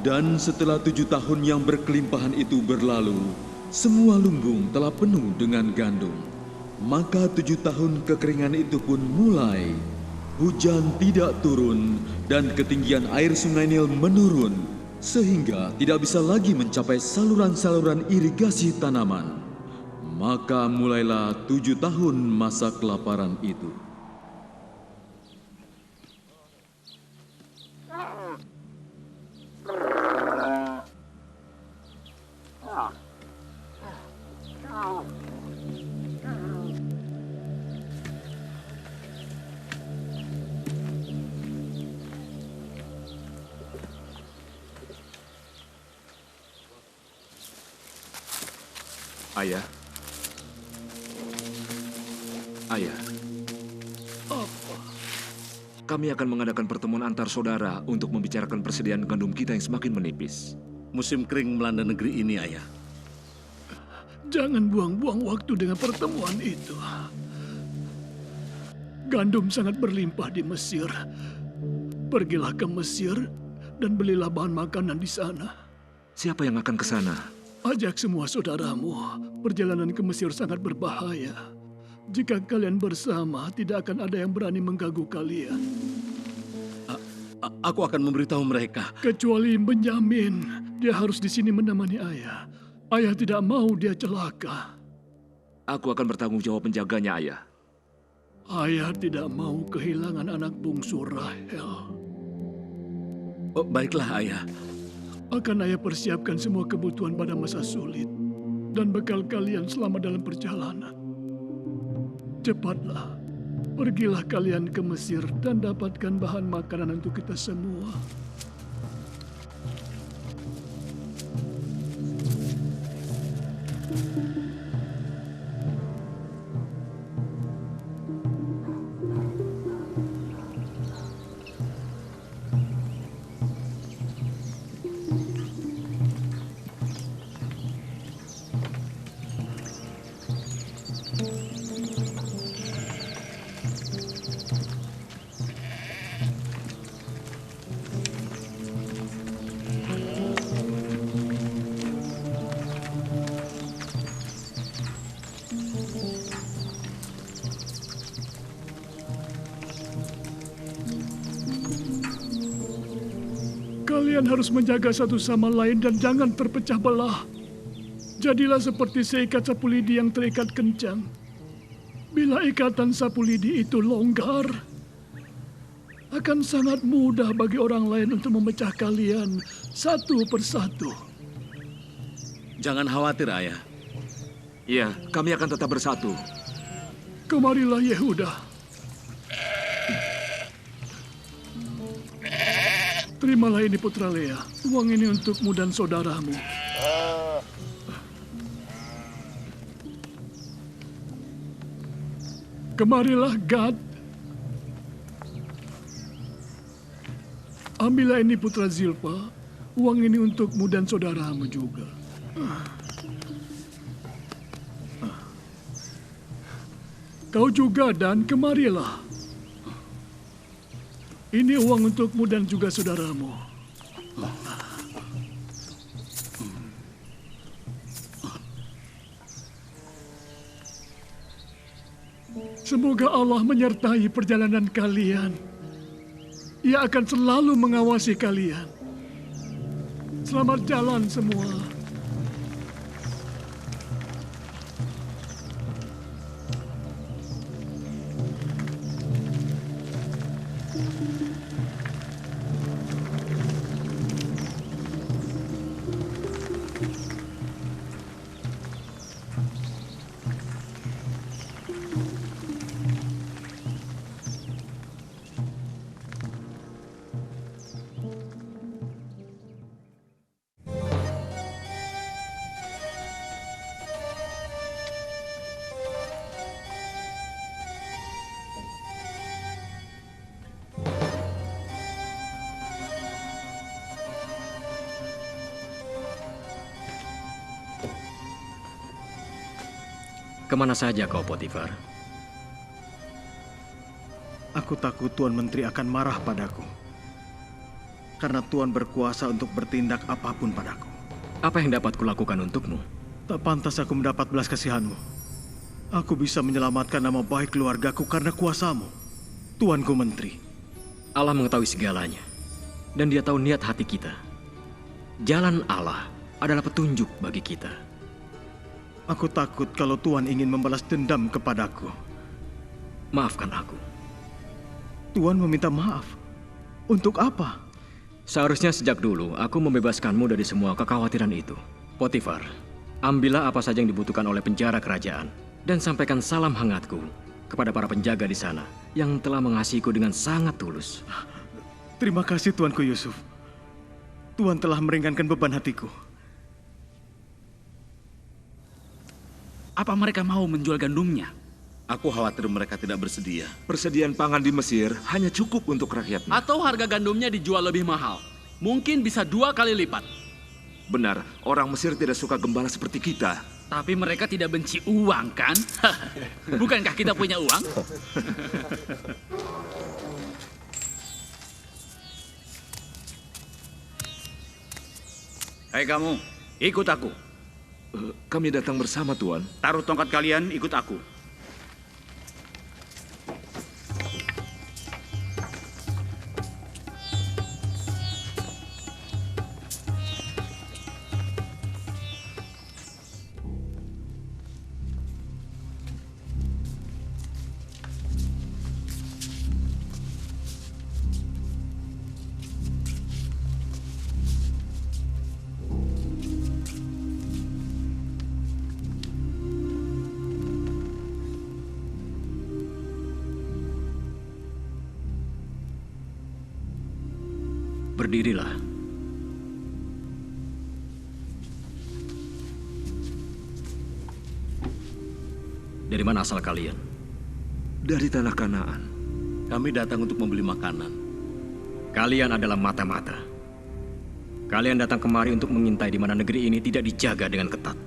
Dan setelah 7 tahun yang berkelimpahan itu berlalu, semua lumbung telah penuh dengan gandum. Maka 7 tahun kekeringan itu pun mulai. Hujan tidak turun dan ketinggian air sungai Nil menurun, sehingga tidak bisa lagi mencapai saluran-saluran irigasi tanaman. Maka mulailah 7 tahun masa kelaparan itu. Ayah. Ayah. Apa? Kami akan mengadakan pertemuan antar saudara untuk membicarakan persediaan gandum kita yang semakin menipis. Musim kering melanda negeri ini, Ayah. Jangan buang-buang waktu dengan pertemuan itu. Gandum sangat berlimpah di Mesir. Pergilah ke Mesir dan belilah bahan makanan di sana. Siapa yang akan ke sana? Ajak semua saudaramu. Perjalanan ke Mesir sangat berbahaya. Jika kalian bersama, tidak akan ada yang berani mengganggu kalian. Aku akan memberitahu mereka. Kecuali Benyamin, dia harus di sini menemani ayah. Ayah tidak mau dia celaka. Aku akan bertanggung jawab menjaganya, Ayah. Ayah tidak mau kehilangan anak bungsu Rahel. Oh, baiklah, Ayah. Akan ayah persiapkan semua kebutuhan pada masa sulit dan bekal kalian selama dalam perjalanan. Cepatlah, pergilah kalian ke Mesir dan dapatkan bahan makanan untuk kita semua. Kalian harus menjaga satu sama lain dan jangan terpecah belah. Jadilah seperti seikat sapu lidi yang terikat kencang. Bila ikatan sapu lidi itu longgar, akan sangat mudah bagi orang lain untuk memecah kalian satu persatu. Jangan khawatir, Ayah. Iya, kami akan tetap bersatu. Kemarilah Yehuda. Terimalah ini putra Lea, uang ini untukmu dan saudaramu. Kemarilah Gad. Ambillah ini putra Zilpa, uang ini untukmu dan saudaramu juga. Kau juga Dan, kemarilah. Ini uang untukmu dan juga saudaramu. Semoga Allah menyertai perjalanan kalian. Ia akan selalu mengawasi kalian. Selamat jalan semua. Kemana saja kau, Potifar? Aku takut Tuan Menteri akan marah padaku. karena Tuan berkuasa untuk bertindak apapun padaku. Apa yang dapat kulakukan untukmu? Tak pantas aku mendapat belas kasihanmu. Aku bisa menyelamatkan nama baik keluargaku karena kuasamu, Tuanku Menteri. Allah mengetahui segalanya, dan Dia tahu niat hati kita. Jalan Allah adalah petunjuk bagi kita. Aku takut kalau Tuan ingin membalas dendam kepadaku. Maafkan aku. Tuan meminta maaf. Untuk apa? Seharusnya sejak dulu aku membebaskanmu dari semua kekhawatiran itu. Potifar, ambillah apa saja yang dibutuhkan oleh penjara kerajaan dan sampaikan salam hangatku kepada para penjaga di sana yang telah mengasihiku dengan sangat tulus. Terima kasih Tuanku Yusuf. Tuan telah meringankan beban hatiku. Apa mereka mau menjual gandumnya? Aku khawatir mereka tidak bersedia. Persediaan pangan di Mesir hanya cukup untuk rakyatnya. Atau harga gandumnya dijual lebih mahal? Mungkin bisa 2 kali lipat. Benar, orang Mesir tidak suka gembala seperti kita. Tapi mereka tidak benci uang, kan? Bukankah kita punya uang? Hai kamu, ikut aku. Kami datang bersama, Tuan. Taruh tongkat kalian, ikut aku. Berdirilah. Dari mana asal kalian? Dari tanah Kanaan. Kami datang untuk membeli makanan. Kalian adalah mata-mata. Kalian datang kemari untuk mengintai di mana negeri ini tidak dijaga dengan ketat.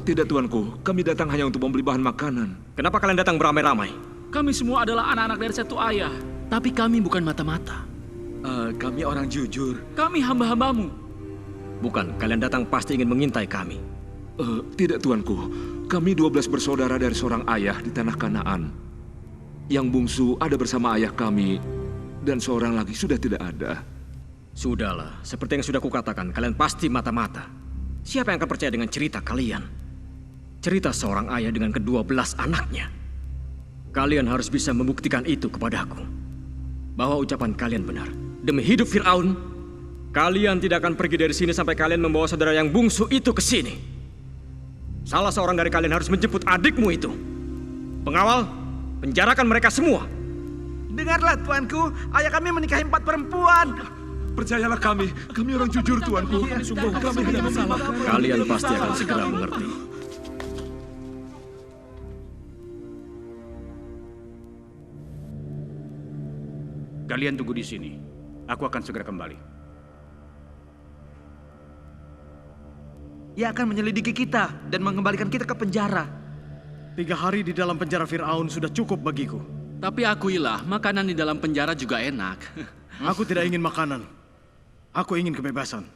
Tidak, Tuanku. Kami datang hanya untuk membeli bahan makanan. Kenapa kalian datang beramai-ramai? Kami semua adalah anak-anak dari satu ayah. Tapi kami bukan mata-mata. Kami orang jujur. Kami hamba-hambamu. Bukan, kalian datang pasti ingin mengintai kami. Tidak, Tuanku. Kami 12 bersaudara dari seorang ayah di tanah Kanaan. Yang bungsu ada bersama ayah kami, dan seorang lagi sudah tidak ada. Sudahlah, seperti yang sudah kukatakan, kalian pasti mata-mata. Siapa yang akan percaya dengan cerita kalian? Cerita seorang ayah dengan ke-12 anaknya. Kalian harus bisa membuktikan itu kepadaku. Bahwa ucapan kalian benar. Demi hidup Fir'aun, kalian tidak akan pergi dari sini sampai kalian membawa saudara yang bungsu itu ke sini. Salah seorang dari kalian harus menjemput adikmu itu. Pengawal, penjarakan mereka semua. Dengarlah Tuanku, ayah kami menikahi 4 perempuan. Percayalah kami orang jujur, Tuanku. Sungguh kami tidak bersalah. Kalian pasti akan segera mengerti. Kalian tunggu di sini. Aku akan segera kembali. Ia akan menyelidiki kita dan mengembalikan kita ke penjara. 3 hari di dalam penjara Fir'aun sudah cukup bagiku. Tapi akuilah, makanan di dalam penjara juga enak. Aku tidak ingin makanan. Aku ingin kebebasan.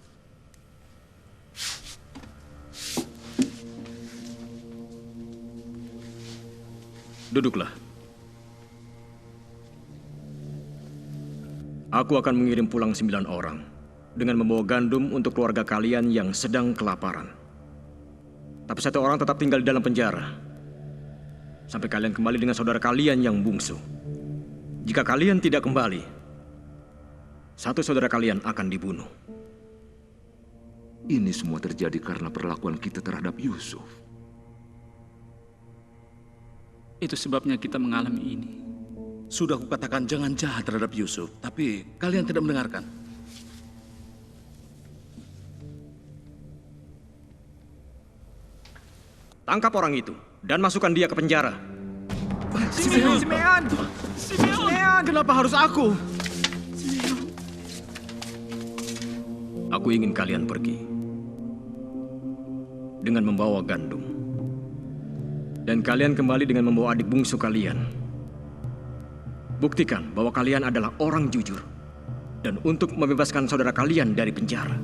Duduklah. Aku akan mengirim pulang 9 orang dengan membawa gandum untuk keluarga kalian yang sedang kelaparan. Tapi 1 orang tetap tinggal di dalam penjara sampai kalian kembali dengan saudara kalian yang bungsu. Jika kalian tidak kembali, 1 saudara kalian akan dibunuh. Ini semua terjadi karena perlakuan kita terhadap Yusuf. Itu sebabnya kita mengalami ini. Sudah kukatakan jangan jahat terhadap Yusuf, tapi kalian tidak mendengarkan. Tangkap orang itu dan masukkan dia ke penjara. Simeon! Kenapa harus aku? Aku ingin kalian pergi dengan membawa gandum. Dan kalian kembali dengan membawa adik bungsu kalian. Buktikan bahwa kalian adalah orang jujur. dan untuk membebaskan saudara kalian dari penjara.